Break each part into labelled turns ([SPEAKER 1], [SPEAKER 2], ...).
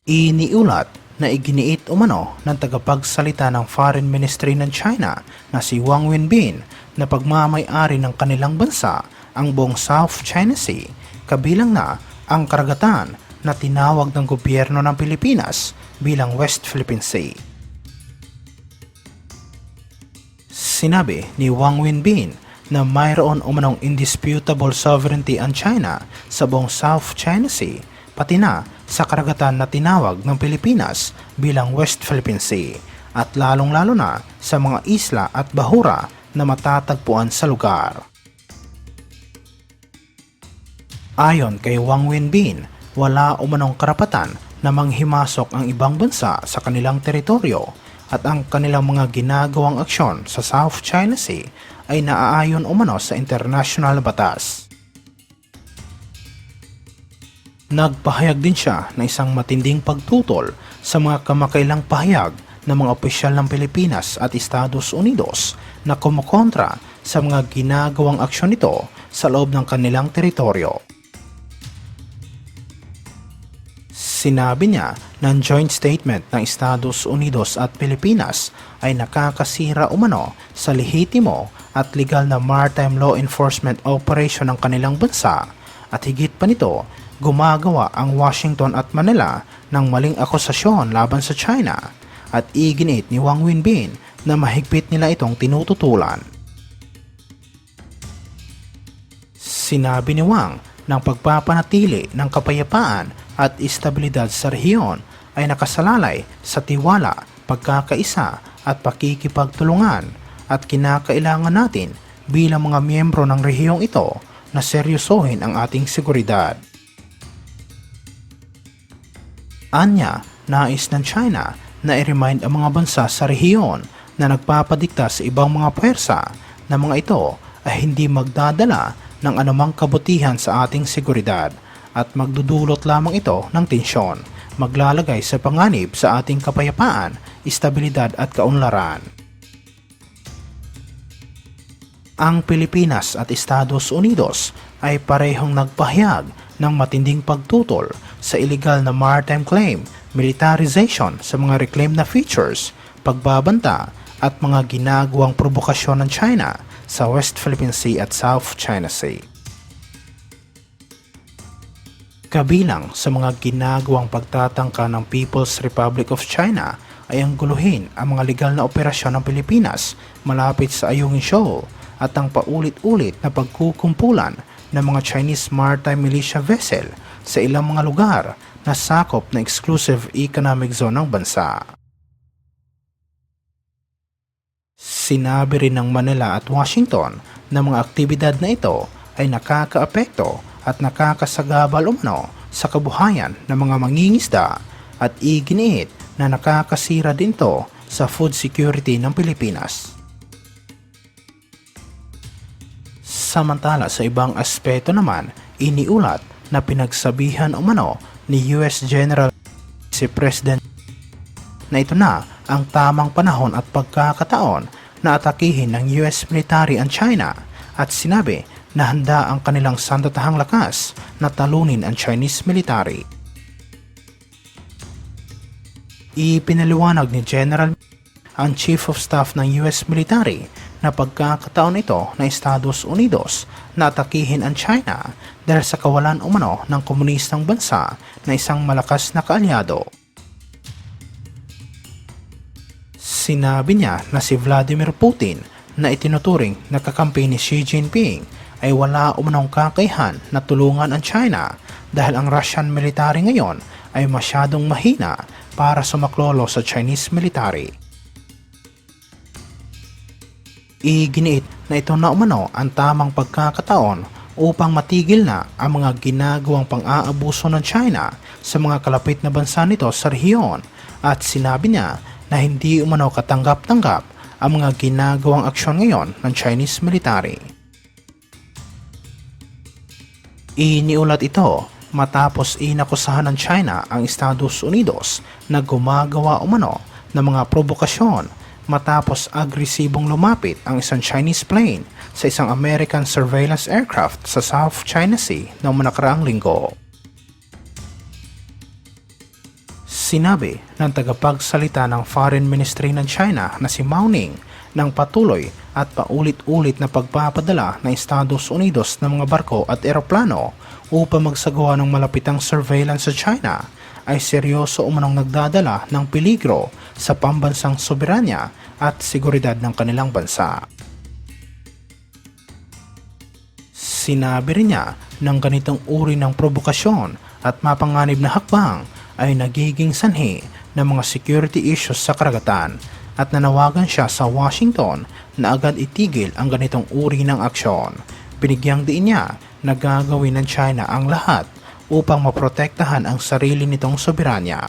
[SPEAKER 1] Iniulat na iginiit umano ng tagapagsalita ng Foreign Ministry ng China na si Wang Wenbin na pagmamay-ari ng kanilang bansa ang buong South China Sea, kabilang na ang karagatan na tinawag ng gobyerno ng Pilipinas bilang West Philippine Sea. Sinabi ni Wang Wenbin na mayroon umanong indisputable sovereignty ang China sa buong South China Sea, pati na sa karagatan na tinawag ng Pilipinas bilang West Philippine Sea, at lalong-lalo na sa mga isla at bahura na matatagpuan sa lugar. Ayon kay Wang Wenbin, wala umanong karapatan na manghimasok ang ibang bansa sa kanilang teritoryo at ang kanilang mga ginagawang aksyon sa South China Sea ay naaayon umano sa international batas. Nagpahayag din siya na isang matinding pagtutol sa mga kamakailang pahayag ng mga opisyal ng Pilipinas at Estados Unidos na kumukontra sa mga ginagawang aksyon nito sa loob ng kanilang teritoryo. Sinabi niya na ang joint statement ng Estados Unidos at Pilipinas ay nakakasira umano sa lehitimo at legal na maritime law enforcement operation ng kanilang bansa, at higit pa nito, gumagawa ang Washington at Manila ng maling akusasyon laban sa China, at iginiit ni Wang Wenbin na mahigpit nila itong tinututulan. Sinabi ni Wang ng pagpapanatili ng kapayapaan at estabilidad sa rehiyon ay nakasalalay sa tiwala, pagkakaisa at pakikipagtulungan, at kinakailangan natin bilang mga miyembro ng rehiyong ito na seryosohin ang ating seguridad. Anya, nais ng China na i-remind ang mga bansa sa rehiyon na nagpapadikta sa ibang mga puwersa na mga ito ay hindi magdadala ng anumang kabutihan sa ating seguridad, at magdudulot lamang ito ng tensyon, maglalagay sa panganib sa ating kapayapaan, estabilidad at kaunlaran. Ang Pilipinas at Estados Unidos ay parehong nagpahayag ng matinding pagtutol sa illegal na maritime claim, militarization sa mga reclaimed na features, pagbabanta at mga ginagawang provokasyon ng China sa West Philippine Sea at South China Sea. Kabilang sa mga ginagawang pagtatangka ng People's Republic of China ay ang guluhin ang mga legal na operasyon ng Pilipinas malapit sa Ayungin Shoal at ang paulit-ulit na pagkukumpulan ng mga Chinese maritime militia vessel sa ilang mga lugar na sakop na exclusive economic zone ng bansa. Sinabi rin ng Manila at Washington na mga aktibidad na ito ay nakakaapekto at nakakasagabal umano sa kabuhayan ng mga mangingisda, at iginiit na nakakasira din ito sa food security ng Pilipinas. Samantala sa ibang aspeto naman, iniulat na pinagsabihan umano ni US General si President na ito na ang tamang panahon at pagkakataon na atakihin ng US military ang China, at sinabi na handa ang kanilang sandatahang lakas na talunin ang Chinese military. Ipinaliwanag ni General ang Chief of Staff ng US military na pagkakataon ito na Estados Unidos na atakihin ang China dahil sa kawalan umano ng komunistang bansa na isang malakas na kaalyado. Sinabi niya na si Vladimir Putin na itinuturing na kakampi ni Xi Jinping ay wala umanong kakayahan na tulungan ang China dahil ang Russian military ngayon ay masyadong mahina para sumaklolo sa Chinese military. Iginiit na ito na umano ang tamang pagkakataon upang matigil na ang mga ginagawang pang-aabuso ng China sa mga kalapit na bansa nito sa rehiyon, at sinabi niya na hindi umano katanggap-tanggap ang mga ginagawang aksyon ngayon ng Chinese military. Iniulat ito matapos inakusahan ng China ang Estados Unidos na gumagawa umano ng mga provokasyon matapos agresibong lumapit ang isang Chinese plane sa isang American surveillance aircraft sa South China Sea noong nakaraang linggo. Sinabi ng tagapagsalita ng Foreign Ministry ng China na si Mao Ning ng patuloy at paulit-ulit na pagpapadala ng Estados Unidos ng mga barko at eroplano upang magsagawa ng malapitang surveillance sa China ay seryoso umanong nagdadala ng peligro sa pambansang soberanya at seguridad ng kanilang bansa. Sinabi rin niya ng ganitong uri ng provokasyon at mapanganib na hakbang ay nagiging sanhi ng mga security issues sa karagatan at nanawagan siya sa Washington na agad itigil ang ganitong uri ng aksyon. Binigyang diin niya na gagawin ng China ang lahat upang maprotektahan ang sarili nitong soberanya.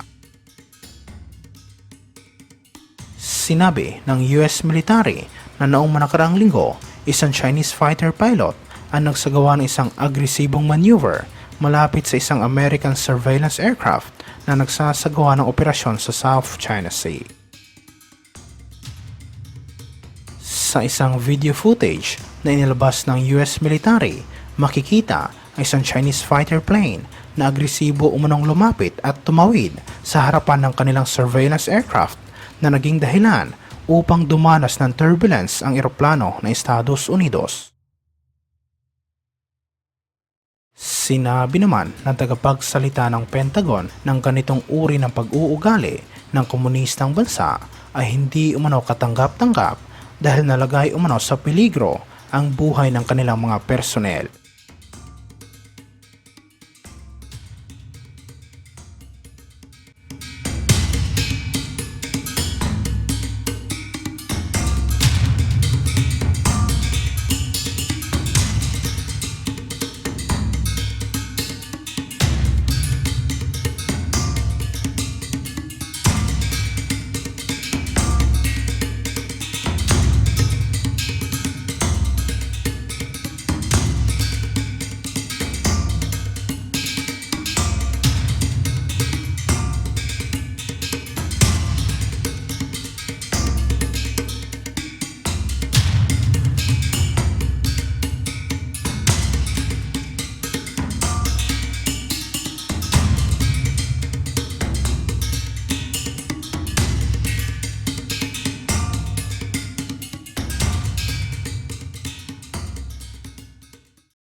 [SPEAKER 1] Sinabi ng US military na noong nakaraang linggo, isang Chinese fighter pilot ang nagsagawa ng isang agresibong maneuver malapit sa isang American surveillance aircraft na nagsasagawa ng operasyon sa South China Sea. Sa isang video footage na inilabas ng US military, makikita ang isang Chinese fighter plane na agresibo umunong lumapit at tumawid sa harapan ng kanilang surveillance aircraft na naging dahilan upang dumanas ng turbulence ang eroplano ng Estados Unidos. Sinabi naman ng tagapagsalita ng Pentagon ng ganitong uri ng pag-uugali ng komunistang bansa ay hindi umano katanggap-tanggap dahil nalagay umano sa peligro ang buhay ng kanilang mga personnel.